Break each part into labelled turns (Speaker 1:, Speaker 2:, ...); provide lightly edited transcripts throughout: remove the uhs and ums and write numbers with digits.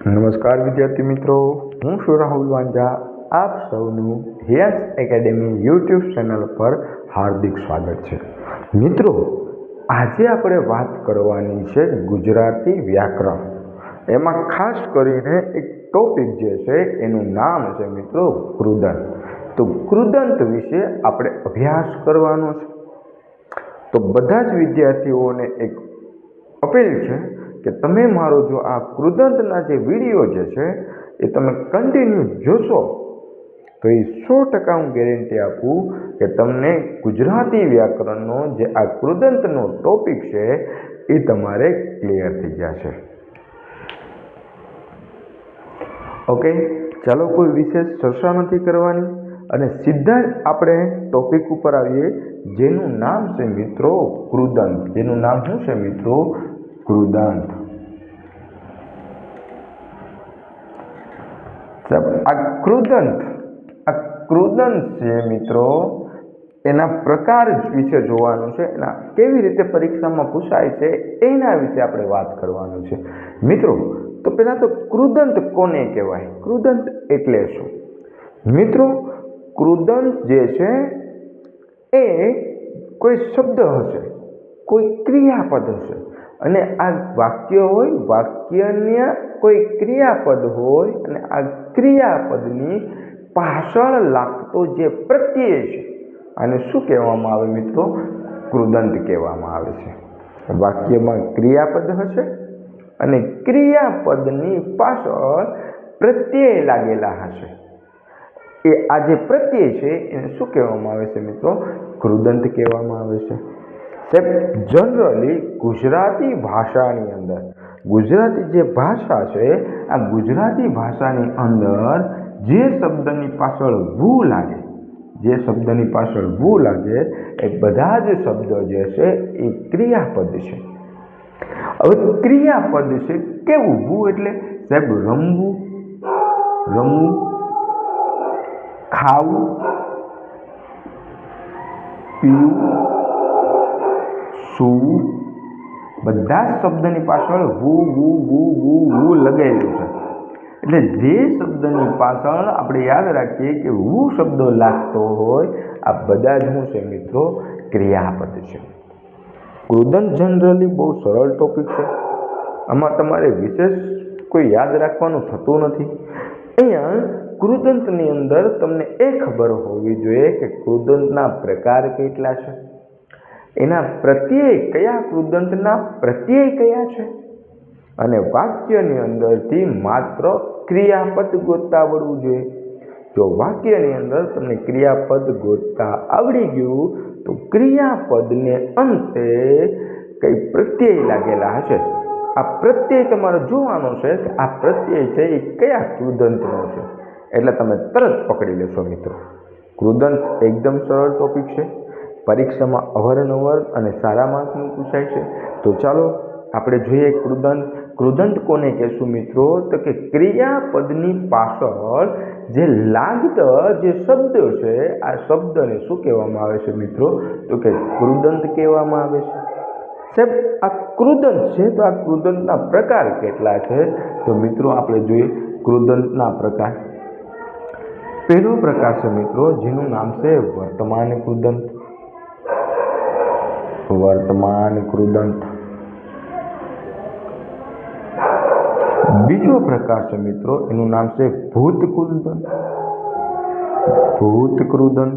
Speaker 1: નમસ્કાર વિદ્યાર્થી મિત્રો, હું છું રાહુલ વાંઝા. આપ સૌનું હેયન્સ એકેડેમી યુટ્યુબ ચેનલ પર હાર્દિક સ્વાગત છે. મિત્રો, આજે આપણે વાત કરવાની છે ગુજરાતી વ્યાકરણ. એમાં ખાસ કરીને એક ટોપિક જે છે એનું નામ છે મિત્રો કૃદંત. તો કૃદંત વિશે આપણે અભ્યાસ કરવાનો છે. તો બધા જ વિદ્યાર્થીઓને એક અપીલ છે કે તમે મારો જો આ કૃદંતના જે વિડીયો જે છે એ તમે કન્ટિન્યુ જોશો તો એ 100% હું ગેરંટી આપું કે તમને ગુજરાતી વ્યાકરણનો જે આ કૃદંતનો ટોપિક છે એ તમારે ક્લિયર થઈ જશે. ઓકે, ચાલો કોઈ વિશેષ ચર્ચા નથી કરવાની અને સીધા જ આપણે ટોપિક ઉપર આવીએ, જેનું નામ છે મિત્રો કૃદંત. જેનું નામ શું છે મિત્રો? કૃદંત. આ કૃદંત છે મિત્રો, એના પ્રકાર વિશે જોવાનું છે, એના કેવી રીતે પરીક્ષામાં પૂછાય છે એના વિશે આપણે વાત કરવાનું છે મિત્રો. તો પહેલા તો કૃદંત કોને કહેવાય? કૃદંત એટલે શું મિત્રો? કૃદંત જે છે એ કોઈ શબ્દ હશે, કોઈ ક્રિયાપદ હશે અને આ વાક્ય હોય, વાક્યને કોઈ ક્રિયાપદ હોય અને આ ક્રિયાપદની પાછળ લાગતો જે પ્રત્યય છે આને શું કહેવામાં આવે મિત્રો? કૃદંત કહેવામાં આવે છે. વાક્યમાં ક્રિયાપદ હશે અને ક્રિયાપદની પાછળ પ્રત્યય લાગેલા હશે. એ આ જે પ્રત્યય છે એને શું કહેવામાં આવે છે મિત્રો? કૃદંત કહેવામાં આવે છે. જનરલી ગુજરાતી ભાષાની અંદર, ગુજરાતી જે ભાષા છે આ ગુજરાતી ભાષાની અંદર જે શબ્દની પાછળ વુ લાગે, જે શબ્દની પાછળ વુ લાગે એ બધા જ શબ્દો જે છે એ ક્રિયાપદ છે. હવે ક્રિયાપદ છે કેવું? વુ એટલે સાહેબ રમવું, રમવું, ખાવું, પીવું, સૂવું, બધા જ શબ્દની પાછળ વુ વુ વુ વુ વુ લગાવેલું છે. એટલે જે શબ્દની પાછળ આપણે યાદ રાખીએ કે વુ શબ્દો લાગતો હોય, આ બધા જ શું છે મિત્રો? ક્રિયાપદ છે. કૃદંત જનરલી બહુ સરળ ટોપિક છે, આમાં તમારે વિશેષ કોઈ યાદ રાખવાનું થતું નથી. અહીંયા કૃદંતની અંદર તમને એ ખબર હોવી જોઈએ કે કૃદંતના પ્રકાર કેટલા છે, એના પ્રત્યય કયા, કૃદંતના પ્રત્યય કયા છે, અને વાક્યની અંદરથી માત્ર ક્રિયાપદ ગોતતા આવડવું જોઈએ. જો વાક્યની અંદર તમને ક્રિયાપદ ગોતતા આવડી ગયું તો ક્રિયાપદને અંતે કઈ પ્રત્યય લાગેલા હશે. આ પ્રત્યય તમારે જોવાનો છે કે આ પ્રત્યય છે એ કયા કૃદંતનો છે, એટલે તમે તરત પકડી લેશો મિત્રો. કૃદંત એકદમ સરળ ટોપિક છે, પરીક્ષામાં અવારનવાર અને સારા માર્કનું પૂછાય છે. તો ચાલો આપણે જોઈએ કૃદંત. કૃદંત કોને કહેશું મિત્રો? તો કે ક્રિયાપદની પાછળ જે લાગતા જે શબ્દ છે આ શબ્દને શું કહેવામાં આવે છે મિત્રો? તો કે કૃદંત કહેવામાં આવે છે. સાહેબ આ કૃદંત છે તો આ કૃદંતના પ્રકાર કેટલા છે? તો મિત્રો આપણે જોઈએ કૃદંતના પ્રકાર. પહેલો પ્રકાર છે મિત્રો જેનું નામ છે વર્તમાન કૃદંત. વર્તમાન કૃદંત. બીજો પ્રકાર છે મિત્રો એનું નામ છે ભૂત કૃદંત. ભૂત કૃદંત.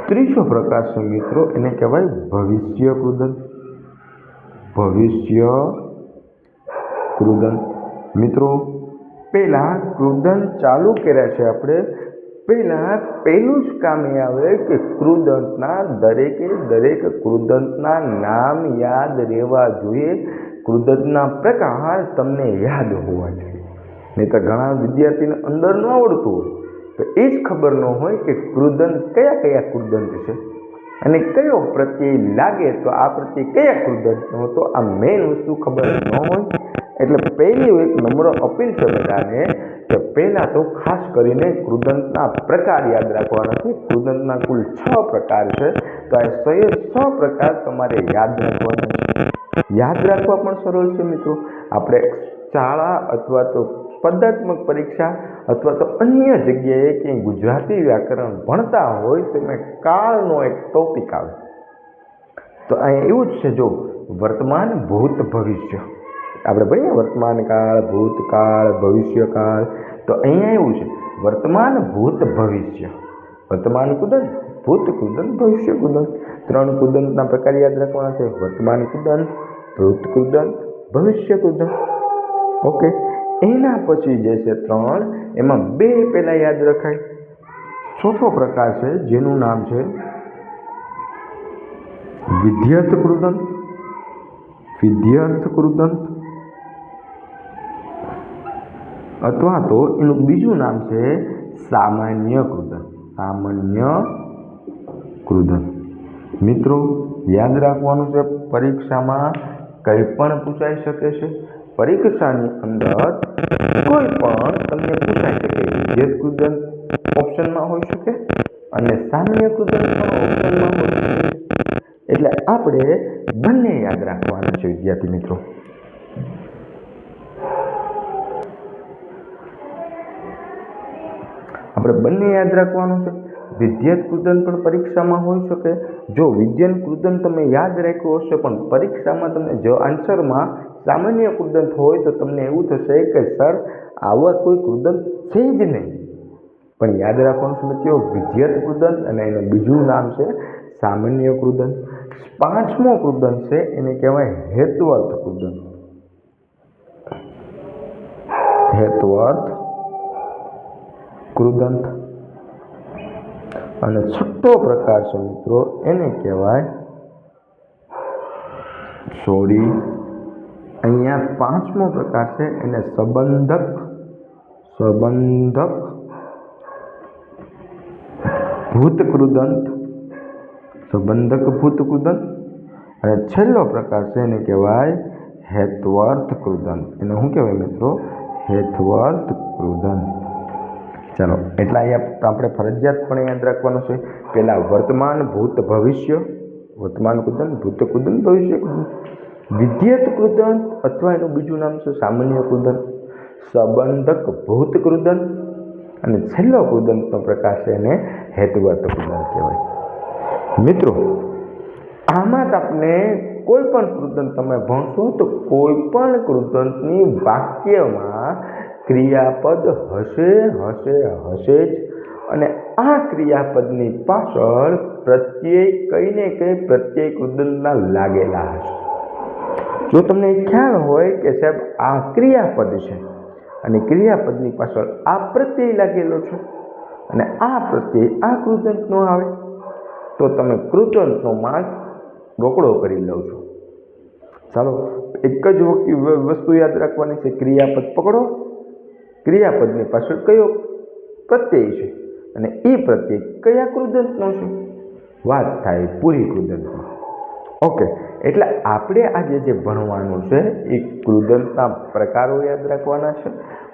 Speaker 1: ત્રીજો પ્રકાર છે મિત્રો એને કહેવાય ભવિષ્ય કૃદંત. ભવિષ્ય કૃદંત. મિત્રો પહેલા કૃદંત ચાલુ કર્યા છે આપણે, પહેલું જ કામ એ આવે કે કૃદંતના દરેકે દરેક કૃદંતના નામ યાદ રહેવા જોઈએ, કૃદંતના પ્રકાર તમને યાદ હોવા જોઈએ. નહીં તો ઘણા વિદ્યાર્થીને અંદર ન આવડતું હોય તો એ જ ખબર ન હોય કે કૃદંત કયા કયા કૃદંત છે અને કયો પ્રત્યય લાગે તો આ પ્રત્યય કયા કૃદંતનો, તો આ મેઇન વસ્તુ ખબર ન હોય. એટલે પહેલી એક નમ્ર અપીલ છે બધાને કે પહેલા તો ખાસ કરીને કૃદંતના પ્રકાર યાદ રાખવાના છે. કૃદંતના કુલ 6 પ્રકાર છે, તો આ 6 પ્રકાર તમારે યાદ રાખવાના છે. યાદ રાખવા પણ સરળ છે મિત્રો. આપણે શાળા અથવા તો સ્પર્ધાત્મક પરીક્ષા અથવા તો અન્ય જગ્યાએ ક્યાંય ગુજરાતી વ્યાકરણ ભણતા હોય તો એમાં કાળનો એક ટોપિક આવે. તો અહીંયા એવું જ છે, જો વર્તમાન, ભૂત, ભવિષ્ય આપણે ભણીએ વર્તમાન કાળ, ભૂતકાળ, ભવિષ્યકાળ. તો અહીંયા એવું છે વર્તમાન, ભૂત, ભવિષ્ય. વર્તમાન કુદંત, ભૂત કુદંત, ભવિષ્ય કુદંત. 3 કુદંતના પ્રકાર યાદ રાખવાના છે: વર્તમાન કુદંત, ભૂત કુદંત, ભવિષ્ય કુદંત. ઓકે, એના પછી જે છે 3, એમાં 2 પહેલા યાદ રખાય. ચોથો પ્રકાર છે જેનું નામ છે વિધ્યર્થ કૃદંત, વિધ્યર્થ કૃદંત, અથવા તો એનું બીજું નામ છે સામાન્ય કૃદંત, સામાન્ય કૃદંત. મિત્રો યાદ રાખવાનું છે, પરીક્ષામાં કંઈ પણ પૂછાઈ શકે છે. પરીક્ષાની અંદર કોઈ પણ તમને પૂછાઈ શકે. વિધ્યર્થ કૃદંત ઓપ્શનમાં હોઈ શકે અને સામાન્ય કૃદંત પણ ઓપ્શનમાં હોઈ શકે. એટલે આપણે બંને યાદ રાખવાના છે વિદ્યાર્થી મિત્રો. આપણે બંને યાદ રાખવાનું છે. વિધ્યર્થ કૃદંત પણ પરીક્ષામાં હોઈ શકે. જો વિધ્યર્થ કૃદંત તમે યાદ રાખ્યું હશે પણ પરીક્ષામાં તમને જો આન્સરમાં સામાન્ય કૃદંત હોય તો તમને એવું થશે કે સર આવા કોઈ કૃદંત છે જ નહીં. પણ યાદ રાખવાનું છે મિત્રો, વિધ્યર્થ કૃદંત અને એનું બીજું નામ છે સામાન્ય કૃદંત. 5મો કૃદંત છે એને કહેવાય હેત્વર્થ કૃદંત. હેત્વર્થ કૃદંત. અને 6થો પ્રકાર છે મિત્રો એને કહેવાય અહીંયા 5મો પ્રકાર છે એને સંબંધક ભૂત કૃદંત, સંબંધક ભૂત કૃદંત. અને છેલ્લો પ્રકાર છે એને કહેવાય હેત્વર્થ કૃદંત. એને શું કહેવાય મિત્રો? હેત્વર્થ કૃદંત. ચાલો, એટલા અહીંયા આપણે ફરજિયાતપણે યાદ રાખવાનું છે. પહેલા વર્તમાન, ભૂત, ભવિષ્ય. વર્તમાન કૃદંત, ભૂત કૃદંત, ભવિષ્ય કૃદંત. વિધ્યર્થ કૃદંત અથવા એનું બીજું નામ છે સામાન્ય કૃદંત, સંબંધક ભૂત કૃદંત. અને છેલ્લો કૃદંતનો પ્રકાર છે એને હેત્વર્થ કૃદંત કહેવાય. મિત્રો આમાં તમને કોઈ પણ કૃદંત તમે ભણશો તો કોઈ પણ કૃદંતની વાક્યમાં ક્રિયાપદ હશે જ. અને આ ક્રિયાપદની પાછળ પ્રત્યય કંઈ ને કંઈ પ્રત્યય કૃદંતના લાગેલા હશે. જો તમને ખ્યાલ હોય કે સાહેબ આ ક્રિયાપદ છે અને ક્રિયાપદની પાછળ આ પ્રત્યય લાગેલો છે અને આ પ્રત્યય આ કૃદંતનો આવે તો તમે કૃદંતનો માર્ક રોકડો કરી લો છો. ચાલો, એક જ વસ્તુ યાદ રાખવાની છે. ક્રિયાપદ પકડો, ક્રિયાપદની પાછળ કયો પ્રત્યય છે અને એ પ્રત્યય કયા કૃદંતનો છે, વાત થાય પૂરી કૃદંતમાં. ઓકે, એટલે આપણે આજે જે ભણવાનું છે એ કૃદંતના પ્રકારો યાદ રાખવાના છે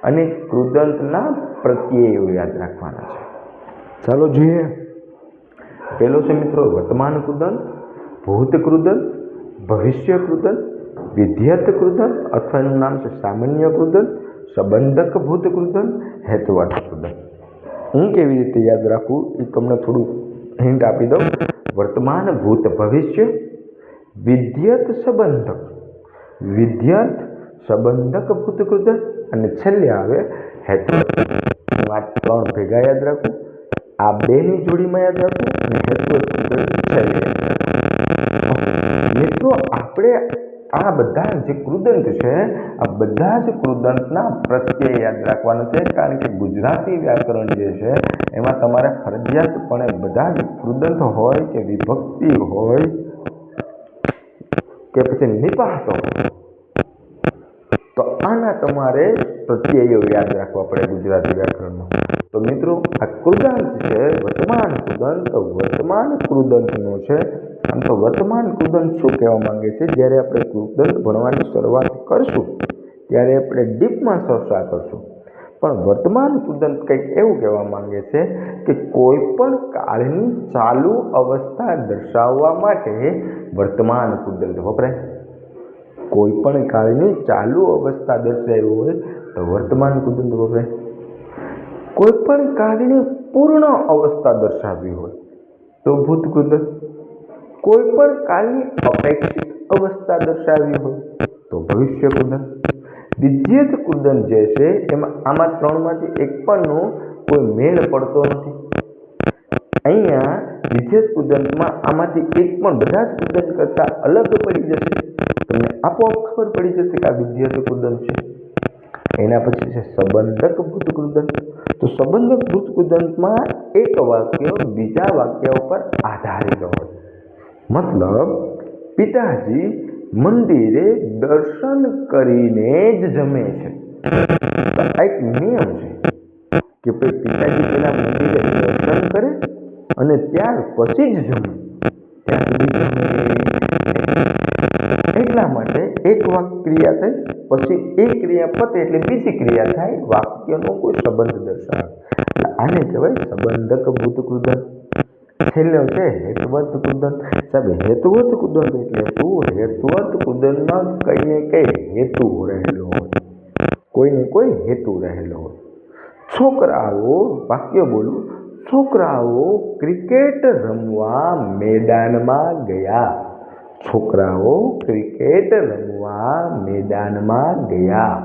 Speaker 1: અને કૃદંતના પ્રત્યયો યાદ રાખવાના છે. ચાલો જોઈએ. પહેલો છે મિત્રો વર્તમાન કૃદંત, ભૂત કૃદંત, ભવિષ્ય કૃદંત, વિધ્યર્થ કૃદંત અથવા એનું નામ છે સામાન્ય કૃદંત, સંબંધક ભૂત કૃદંત, હેત્વર્થ કૃદંત. હું કેવી રીતે યાદ રાખું એ તમને થોડું હિન્ટ આપી દઉં. વર્તમાન, ભૂત, ભવિષ્ય, વિધ્યર્થ, સંબંધક, વિધ્યર્થ, સંબંધક ભૂત કૃદંત અને છેલ્લે આવે હેત્વર્થ. હું આ 3 ભેગા યાદ રાખું, આ 2ની જોડીમાં યાદ રાખું અને હેત્વર્થ કૃદંત છેલ્લે યાદ રાખું. મિત્રો આપણે આ બધા જે કૃદંત છે આ બધા જ કૃદંતના પ્રત્યય યાદ રાખવાના છે. કારણ કે ગુજરાતી વ્યાકરણ જે છે એમાં તમારે ફરજિયાતપણે બધા જ કૃદંત હોય કે વિભક્તિ હોય કે પછી નિપાતો તો આના તમારે પ્રત્યયો યાદ રાખવા પડે ગુજરાતી વ્યાકરણમાં. તો મિત્રો આ કૃદંત છે વર્તમાન કૃદંત. તો વર્તમાન કૃદંતનો છે. આમ તો વર્તમાન કૃદંત શું કહેવા માંગે છે, જ્યારે આપણે કૃદંત ભણવાની શરૂઆત કરશું ત્યારે આપણે ડીપમાં ચર્ચા કરશું. પણ વર્તમાન કૃદંત કંઈક એવું કહેવા માંગે છે કે કોઈ પણ કાળની ચાલુ અવસ્થા દર્શાવવા માટે વર્તમાન કૃદંત વપરાય. કોઈ પણ કાળની ચાલુ અવસ્થા દર્શાવી હોય તો વર્તમાન કૃદંત વપરાય. કોઈ પણ કાળની પૂર્ણ અવસ્થા દર્શાવી હોય તો ભૂત કૃદંત. કોઈ પણ કાળની અપેક્ષિત અવસ્થા દર્શાવી હોય તો ભવિષ્ય કૃદંત. વિદ્યુત કૃદંત જે છે એમાં આમાં ત્રણમાંથી એક પણનો કોઈ મેળ પડતો નથી. અહીંયા વિદ્યુત કૃદંતમાં આમાંથી એક પણ બધા જ કૃદંત કરતા અલગ પડી જશે. તમને આપોઆપ ખબર પડી જશે કે આ વિદ્યુત કૃદંત છે. એના પછી છે સંબંધક ભૂત કૃદંત. તો સંબંધક ભૂત કૃદંતમાં એક વાક્ય બીજા વાક્ય ઉપર આધારિત હોય. મતલબ પિતાજી મંદિરે દર્શન કરીને જ જમે છે. તો આ એક નિયમ છે કે પિતાજી પેલા મંદિરે દર્શન કરે અને ત્યાર પછી જ જમે. ત્યાં સુધી જમે. એટલા માટે એક ક્રિયા થઈ પછી એક ક્રિયા પતે એટલે બીજી ક્રિયા થાય, વાક્યનો કોઈ સંબંધ દર્શાવે. આને કહેવાય સંબંધક ભૂત કૃદંત. છેલ્લો છે હેતુવર્ત કૃદંત. સાહેબ હેતુવર્ત કૃદંત એટલે શું? હેતુવર્ત કૃદંતમાં કઈ ને કઈ હેતુ રહેલો હોય, કોઈને કોઈ હેતુ રહેલો હોય. છોકરાઓ, વાક્ય બોલું, છોકરાઓ ક્રિકેટ રમવા મેદાનમાં ગયા. છોકરાઓ ક્રિકેટ રમવા મેદાનમાં ગયા.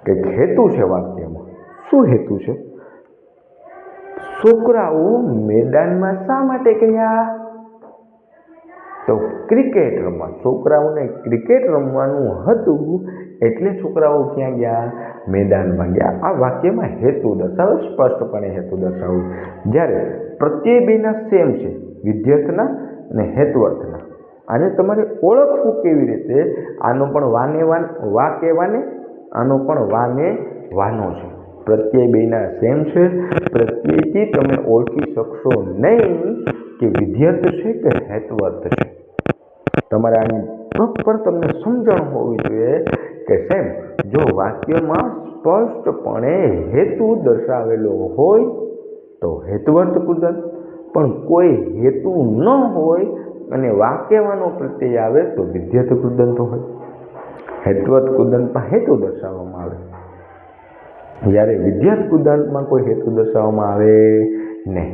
Speaker 1: કંઈક હેતુ છે વાક્યમાં. શું હેતુ છે? છોકરાઓ મેદાનમાં શા માટે ગયા? તો ક્રિકેટ રમવા. છોકરાઓને ક્રિકેટ રમવાનું હતું એટલે છોકરાઓ ક્યાં ગયા? મેદાનમાં ગયા. આ વાક્યમાં હેતુ દર્શાવે, સ્પષ્ટપણે હેતુ દર્શાવું. જ્યારે પ્રત્યય બેના સેમ છે, વિધેયના અને હેતુઅર્થના. આને તમારે ઓળખવું કેવી રીતે? આનો પણ વા કહેવાને, આનો પણ વાને વાનો છે. પ્રત્યય બેના સેમ છે. પ્રત્યયથી તમે ઓળખી શકશો નહીં કે વિધેયત છે કે હેતુઅર્થ છે. તમારે આની પ્રોપર તમને સમજણ હોવી જોઈએ કે સાહેબ જો વાક્યમાં સ્પષ્ટપણે હેતુ દર્શાવેલો હોય તો હેતુઅર્થ કૃદંત, પણ કોઈ હેતુ ન હોય અને વાક્યવાનો પ્રત્યય આવે તો વિધેયત કૃદંત હોય. હેતુઅર્થ કૃદંતમાં હેતુ દર્શાવવામાં આવે, જ્યારે વિધેયત કૃદંતમાં કોઈ હેતુ દર્શાવવામાં આવે નહીં.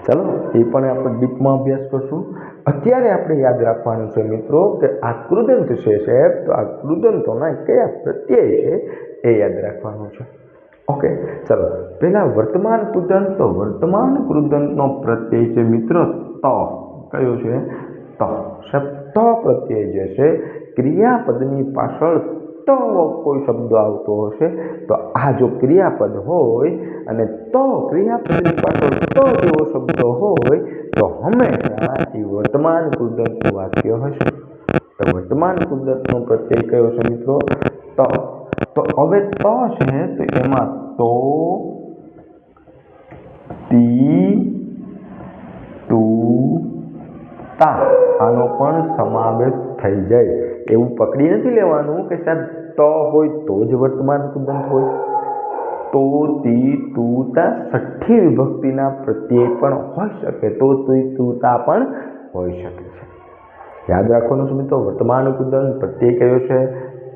Speaker 1: ચાલો એ પણ આપણે ડીપમાં અભ્યાસ કરશું. અત્યારે આપણે યાદ રાખવાનું છે મિત્રો કે આ કૃદંત છે સાહેબ, તો આ કૃદંતોના કયા પ્રત્યય છે એ યાદ રાખવાનું છે. ઓકે, ચાલો પહેલા વર્તમાન કૃદંત. તો વર્તમાન કૃદંતનો પ્રત્યય છે મિત્રો ત. કયો છે? ત. સાહેબ ત પ્રત્યય જે છે ક્રિયાપદની પાછળ તો કોઈ શબ્દ આવતો હશે તો આ જો ક્રિયાપદ હોય અને તો ક્રિયાપદની પાછળ તો જેવો શબ્દ હોય તો હંમેશા એ વર્તમાન કૃદંતનું વાક્ય હશે. તો વર્તમાન કૃદંતનો પ્રત્યય કયો છે મિત્રો? તો હવે તો છે તો એમાં તો, તી, તું, તા આનો પણ સમાવેશ થઈ જાય. એવું પકડી નથી લેવાનું કે સાહેબ તો હોય તો જ વર્તમાન કૃદંત હોય. તો, તી, તું, તા છઠ્ઠી વિભક્તિના પ્રત્યય પણ હોઈ શકે. તો, તી, તું, તા પણ હોઈ શકે છે. યાદ રાખવાનું છે મિત્રો, વર્તમાન કૃદંત પ્રત્યય કયો છે?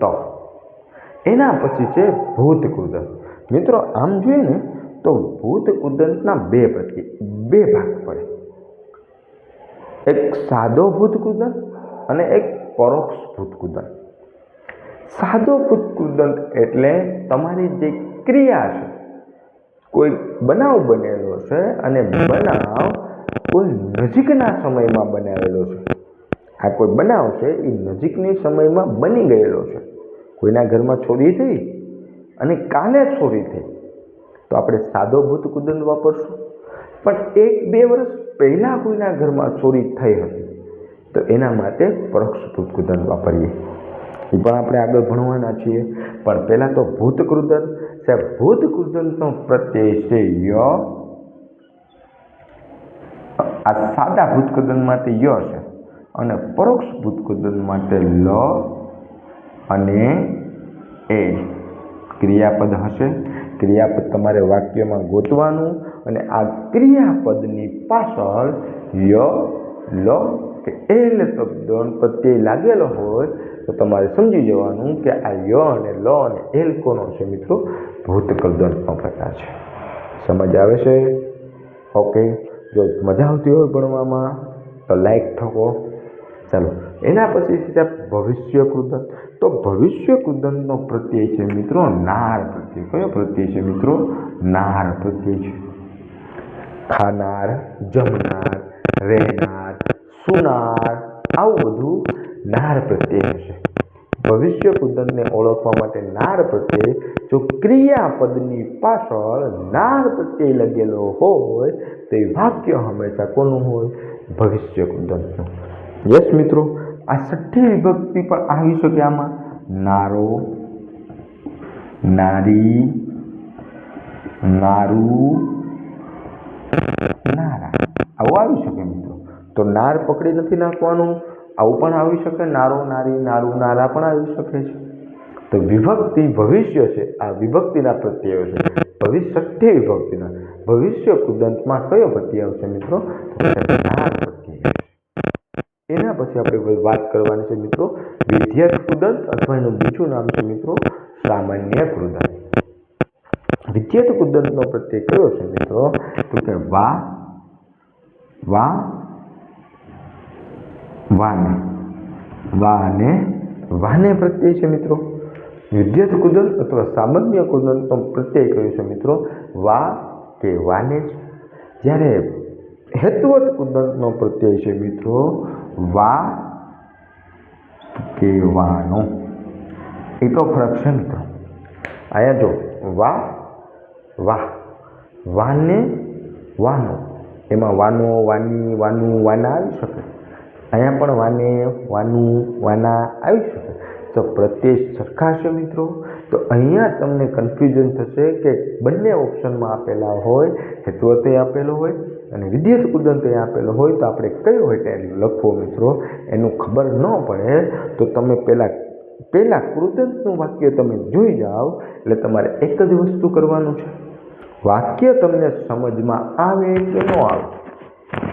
Speaker 1: તો. એના પછી છે ભૂત કૃદંત. મિત્રો આમ જોઈએ ને તો ભૂત કૃદંતના બે ભાગ પડે. એક સાદો ભૂત કૃદંત અને એક પરોક્ષ ભૂત કૃદંત. સાદો ભૂત કૃદંત એટલે તમારી જે ક્રિયા છે, કોઈ બનાવ બનેલો છે અને બનાવ કોઈ નજીકના સમયમાં બનાવેલો છે. આ કોઈ બનાવ છે એ નજીકની સમયમાં બની ગયેલો છે. કોઈના ઘરમાં ચોરી થઈ અને કાલે ચોરી થઈ તો આપણે સાદો ભૂત કૃદંત વાપરશું. પણ 1-2 વર્ષ પહેલા કોઈના ઘરમાં ચોરી થઈ હતી તો એના માટે પરોક્ષ ભૂત કૃદંત વાપરીએ. એ પણ આપણે આગળ ભણવાના છીએ. પણ પહેલાં તો ભૂત કૃદંત. સાહેબ ભૂત કૃદંતનો પ્રત્યય છે ય. આ સાદા ભૂત કૃદંત માટે ય છે અને પરોક્ષ ભૂત કૃદંત માટે લ અને એ. ક્રિયાપદ હશે. ક્રિયાપદ તમારે વાક્યમાં ગોતવાનું અને આ ક્રિયાપદની પાછળ ય, લ કે એલ શબ્દનો પ્રત્યય લાગેલો હોય તો તો તમારે સમજી જવાનું કે આ ય અને લ અને એલ કોનો છે મિત્રો? ભૂતકૃદંતનો પ્રકાર છે. સમજ આવે છે? ઓકે. જો મજા આવતી હોય ભણવામાં તો લાઈક ઠોકો. ચાલો, એના પછી છે ભવિષ્ય કૃદંત. તો ભવિષ્ય કૃદંતનો પ્રત્યય છે મિત્રો નાર પ્રત્યય. કયો પ્રત્યય છે મિત્રો? નાર પ્રત્યય છે. ખાનાર, જમનાર, રહેનાર, સુનાર, આવું બધું નાર પ્રત્યય હશે. ભવિષ્ય કૃદંતને ઓળખવા માટે નાર પ્રત્યય, જો ક્રિયાપદની પાછળ નાર પ્રત્યય લગેલો હોય તો એ વાક્ય હંમેશા કોનું હોય? ભવિષ્ય કૃદંતનું. યસ મિત્રો, આ છઠ્ઠી વિભક્તિ પણ આવી શકે આમાં. નારો, નારી, નારું, નારા, આવું આવી શકે મિત્રો. તો નાર પકડી નથી નાખવાનું, આવું પણ આવી શકે. નારો, નારી, નારું, નારા પણ આવી શકે છે. તો વિભક્તિ ભવિષ્ય છે, આ વિભક્તિના પ્રત્યયો છે. છઠ્ઠી વિભક્તિના ભવિષ્ય કૃદંતમાં કયો પ્રત્યય આવશે મિત્રો? નાર પ્રત્યય. એના પછી આપણે વાત કરવાની છે મિત્રો વિધેય કૃદંત, અથવા એનું બીજું નામ છે મિત્રો સામાન્ય કૃદંત. વિધેય કૃદંતનો પ્રત્યય કયો છે મિત્રો? તો કે વા, વા, વાને. વા અને વાને પ્રત્યય છે મિત્રો. વિધેય કૃદંત અથવા સામાન્ય કૃદંતનો પ્રત્યય કયો છે મિત્રો? વા કે વાને જ. જ્યારે હેતુવત કૃદંતનો પ્રત્યય છે મિત્રો વા કે વાનો. એટલો ફરક છે મિત્રો. અહીંયા જો વા, વાહ, વાને, વાનો. એમાં વાનો, વાની, વાનું, વાના આવી શકે. અહીંયા પણ વાને, વાનું, વાના આવી શકે. તો પ્રત્યય સરખા છે મિત્રો. તો અહીંયા તમને કન્ફ્યુઝન થશે કે બંને ઓપ્શનમાં આપેલા હોય, હેતુવતે આપેલો હોય અને વિધેય કૃદંતે આપેલો હોય, તો આપણે કયો હોય લખવો મિત્રો એનું ખબર ન પડે તો તમે પહેલા કૃદંતનું વાક્ય તમે જોઈ જાઓ. એટલે તમારે એક જ વસ્તુ કરવાનું છે, વાક્ય તમને સમજમાં આવે કે ન આવે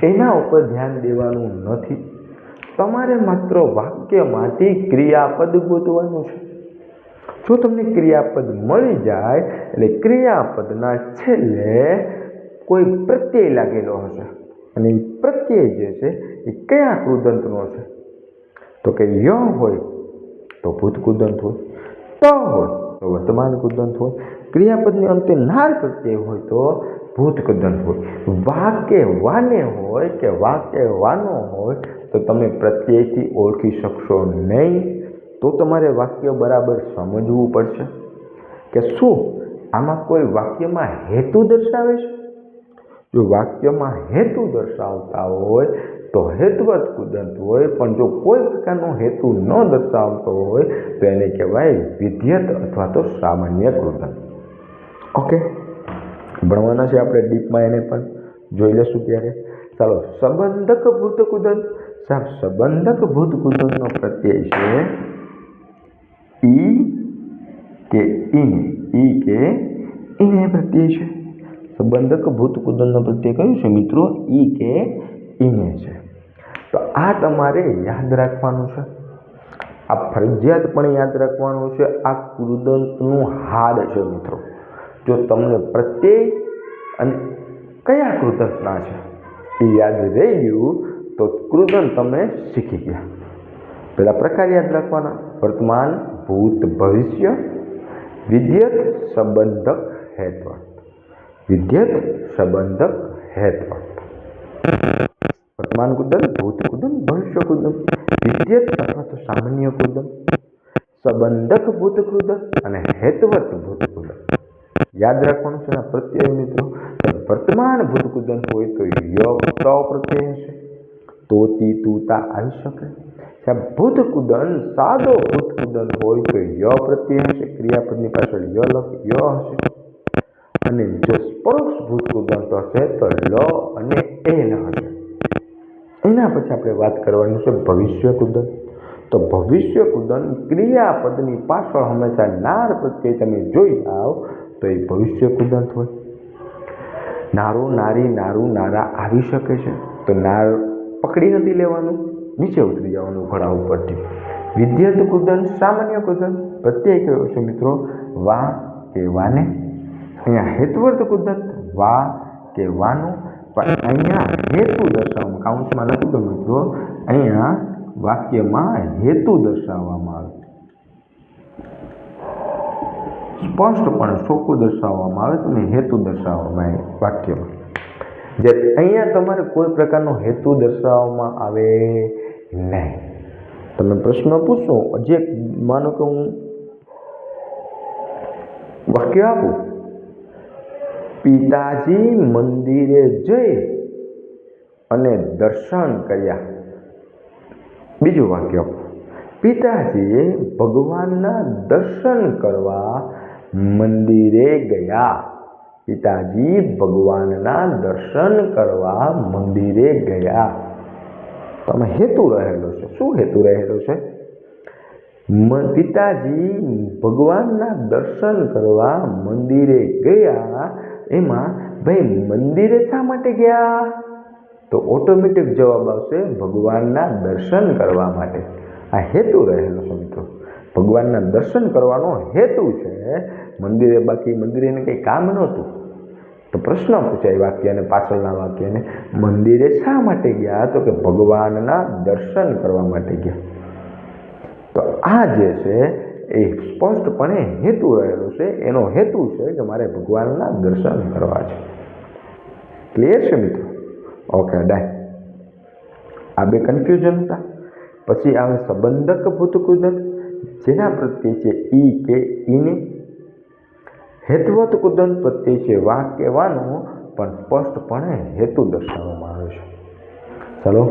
Speaker 1: એના ઉપર ધ્યાન દેવાનું નથી. તમારે માત્ર વાક્યમાંથી ક્રિયાપદ ગોતવાનું છે. જો તમને ક્રિયાપદ મળી જાય એટલે ક્રિયાપદના છેલ્લે કોઈ પ્રત્યય લાગેલો હશે અને એ પ્રત્યય જે છે એ કયા કૃદંતનો છે? તો કે ય હોય તો ભૂતકૃદંત હોય, ત હોય તો વર્તમાન કૃદંત હોય, ક્રિયાપદની અંતે નાર પ્રત્યય હોય તો ભૂતકૃદંત હોય. વા કે વાને હોય કે વા કે વાનો હોય તો તમે પ્રત્યયથી ઓળખી શકશો નહીં. તો તમારે વાક્ય બરાબર સમજવું પડશે કે શું આમાં કોઈ વાક્યમાં હેતુ દર્શાવે છે. જો વાક્યમાં હેતુ દર્શાવતા હોય તો હેતુવત કૃદંત હોય, પણ જો કોઈ પ્રકારનો હેતુ ન દર્શાવતો હોય તો એને કહેવાય વિધેય અથવા તો સામાન્ય કૃદંત. ઓકે, ભણવાના છે આપણે ડીપમાં, એને પણ જોઈ લેશું ત્યારે. ચાલો, સંબંધક ભૂતકૃદંત. સાહેબ, સંબંધક ભૂતકૃદંતનો પ્રત્યય છે ઈ કે ઈને. ઈ કે ઈને પ્રત્યય છે. સંબંધક ભૂતકૃદંતનો પ્રત્યય કયું છે મિત્રો? ઈ કે ઈને છે. તો આ તમારે યાદ રાખવાનું છે. આ ફરજિયાતપણે યાદ રાખવાનું છે. આ કૃદંતનું હાડ છે મિત્રો. જો તમને પ્રત્યય અને કયા કૃદંતના છે એ યાદ રહી ગયું તો કૃદંત તમે શીખી ગયા. પેલા પ્રકાર યાદ રાખવાના: વર્તમાન, ભૂત, ભવિષ્ય, વિધેય, સંબંધક, હેતવર્ત. વિધેય, સંબંધક, હેતવર્ત. વર્તમાન કૃદંત, ભૂત કૃદંત, ભવિષ્ય કૃદંત, વિધેય અથવા તો સામાન્ય કૃદંત, સંબંધક ભૂત કૃદંત અને હેતવર્ત ભૂત કૃદંત. યાદ રાખવાનું છે પ્રત્યય મિત્રો. વર્તમાન ભૂત કૃદંત હોય તો ય ત પ્રત્યય હશે, તો તી તું તા આવી શકે. ભૂત કૃદંત સાદો ભૂત કૃદંત હોય તો ય પ્રત્યય હશે, ક્રિયાપદની પાછળ ય હશે. અને જો પરોક્ષ ભૂત કૃદંત હશે તો લ અને એલ હશે. એના પછી આપણે વાત કરવાની છે ભવિષ્ય કૃદંત. તો ભવિષ્ય કૃદંત ક્રિયાપદની પાછળ હંમેશા નાર પ્રત્યય તમે જોઈ આવો તો એ ભવિષ્ય કૃદંત હોય. નારો, નારી, નારું, નારા આવી શકે છે. તો નાર પકડી નથી લેવાનું, નીચે ઉતરી જવાનું ઘોડા ઉપરથી. વિધ્યત કુદંત, સામાન્ય કુદંત. પ્રત્યય કયો છે મિત્રો? વા કે વાને. અહીંયા હેતવર્ત કુદંત, વા કે વાનું. પણ અહીંયા હેતુ દર્શાવવામાં, કાઉન્સમાં લખી દો મિત્રો, અહીંયા વાક્યમાં હેતુ દર્શાવવામાં આવે, સ્પષ્ટપણે ચોખ્ખું દર્શાવવામાં આવે તો હેતુ દર્શાવવામાં આવે વાક્યમાં. જે અહીંયા તમારે કોઈ પ્રકારનો હેતુ દર્શાવવામાં આવે નહીં. તમે પ્રશ્ન પૂછો, જે માનો કે હું વાક્ય આપું, પિતાજી મંદિરે જઈ અને દર્શન કર્યા. બીજું વાક્ય આપો, પિતાજીએ ભગવાનના દર્શન કરવા મંદિરે ગયા. પિતાજી ભગવાનના દર્શન કરવા મંદિરે ગયા. તો આમાં હેતુ રહેલો છે. શું હેતુ રહેલો છે? પિતાજી ભગવાનના દર્શન કરવા મંદિરે ગયા. એમાં ભાઈ મંદિરે શા માટે ગયા? તો ઓટોમેટિક જવાબ આવશે ભગવાનના દર્શન કરવા માટે. આ હેતુ રહેલો છે મિત્રો. ભગવાનના દર્શન કરવાનો હેતુ છે મંદિરે. બાકી મંદિરે એને કંઈ કામ નહોતું. તો પ્રશ્ન પૂછાય વાક્યને, પાછળના વાક્યને, મંદિરે શા માટે ગયા? તો કે ભગવાનના દર્શન કરવા માટે ગયા. તો આ જે છે એ સ્પષ્ટપણે હેતુ રહેલો છે. એનો હેતુ છે કે મારે ભગવાનના દર્શન કરવા છે. ક્લિયર છે મિત્રો? ઓકે, ડાય. આ બે કન્ફ્યુઝન હતા. પછી આવે સંબંધક ભૂતકુદંત, જેના પ્રત્યે છે ઈ કે ઈને. હેતવત કુદંત પ્રત્યે છે વા કે વાનું, પણ સ્પષ્ટપણે હેતુ દર્શાવવામાં આવે છે. ચાલો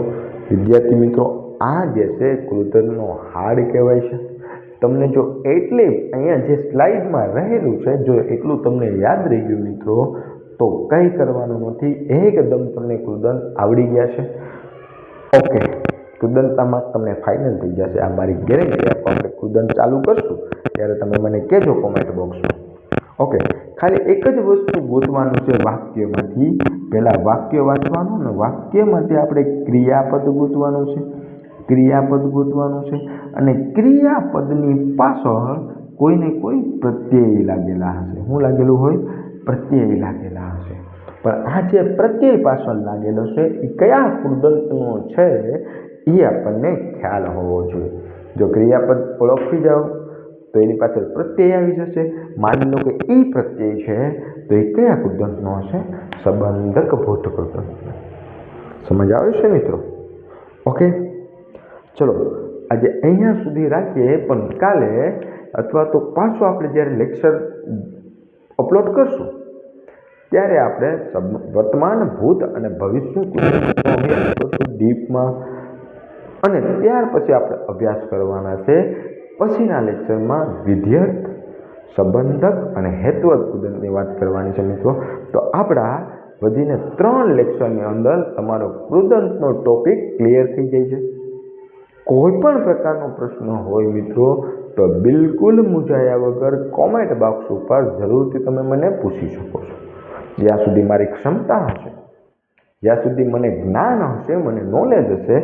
Speaker 1: વિદ્યાર્થી મિત્રો, આ જે છે કૃદંતનો હાડ કહેવાય છે. તમને જો એટલે અહીંયા જે સ્લાઇડમાં રહેલું છે, જો એટલું તમને યાદ રહી ગયું મિત્રો, તો કંઈ કરવાનું નથી. એકદમ તમને કૃદંત આવડી ગયા છે. ઓકે, કૃદંતમાં તમને ફાઇનલ થઈ જશે, આ મારી ગેરંટી આપો. આપણે કૃદંત ચાલુ કરશું ત્યારે તમે મને કહેજો કોમેન્ટ બોક્સમાં. ઓકે, ખાલી એક જ વસ્તુ ગોતવાનું છે વાક્યમાંથી. પહેલાં વાક્ય વાંચવાનું ને વાક્યમાંથી આપણે ક્રિયાપદ ગોતવાનું છે. ક્રિયાપદ ગોતવાનું છે અને ક્રિયાપદની પાછળ કોઈને કોઈ પ્રત્યય લાગેલા હશે. શું લાગેલું હોય? પ્રત્યય લાગેલા હશે. પણ આ જે પ્રત્યય પાછળ લાગેલો છે એ કયા કૃદંતનો છે એ આપણને ખ્યાલ હોવો જોઈએ. જો ક્રિયાપદ ઓળખી જાઓ તો એની પાછળ પ્રત્યય આવી જશે. માની લો કે એ પ્રત્યય છે તો એ કયા કૃદંતનો હશે? સંબંધક ભૂત કૃદંત. સમજ આવે છે મિત્રો? ઓકે, ચલો આજે અહીંયા સુધી રાખીએ. પણ કાલે અથવા તો પાછું આપણે જ્યારે લેક્ચર અપલોડ કરશું ત્યારે આપણે વર્તમાન, ભૂત અને ભવિષ્ય કૃદંતનો અભ્યાસ કરશું ડીપમાં. અને ત્યાર પછી આપણે અભ્યાસ કરવાના છે પછીના લેક્ચરમાં વિધ્યત, સંબંધક અને હેતવત કૃદંતની વાત કરવાની છે મિત્રો. તો આપણા વધીને 3 લેક્ચરની અંદર તમારો કૃદંતનો ટોપિક ક્લિયર થઈ જાય છે. કોઈ પણ પ્રકારનો પ્રશ્ન હોય મિત્રો તો બિલકુલ મૂંઝાયા વગર કોમેન્ટ બોક્સ ઉપર જરૂરથી તમે મને પૂછી શકો છો. જ્યાં સુધી મારી ક્ષમતા હશે, જ્યાં સુધી મને જ્ઞાન હશે, મને નોલેજ હશે,